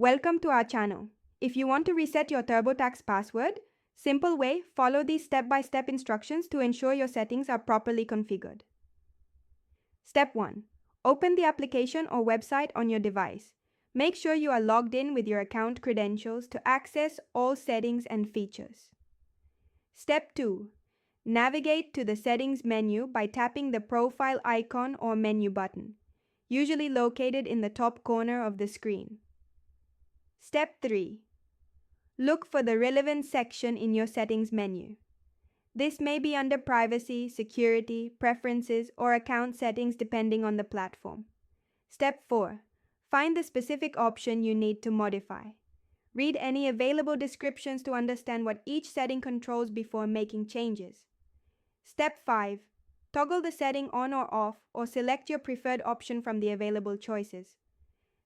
Welcome to our channel. If you want to reset your TurboTax password, simple way, follow these step-by-step instructions to ensure your settings are properly configured. Step 1. Open the application or website on your device. Make sure you are logged in with your account credentials to access all settings and features. Step 2. Navigate to the settings menu by tapping the profile icon or menu button, usually located in the top corner of the screen. Step 3. Look for the relevant section in your settings menu. This may be under Privacy, Security, Preferences, or Account Settings depending on the platform. Step 4. Find the specific option you need to modify. Read any available descriptions to understand what each setting controls before making changes. Step 5. Toggle the setting on or off, or select your preferred option from the available choices.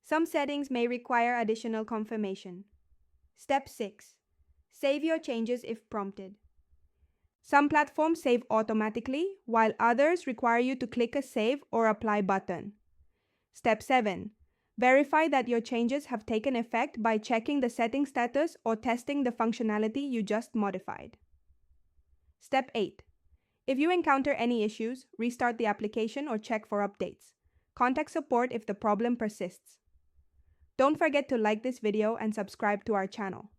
Some settings may require additional confirmation. Step 6. Save your changes if prompted. Some platforms save automatically, while others require you to click a Save or Apply button. Step 7. Verify that your changes have taken effect by checking the setting status or testing the functionality you just modified. Step 8. If you encounter any issues, restart the application or check for updates. Contact support if the problem persists. Don't forget to like this video and subscribe to our channel.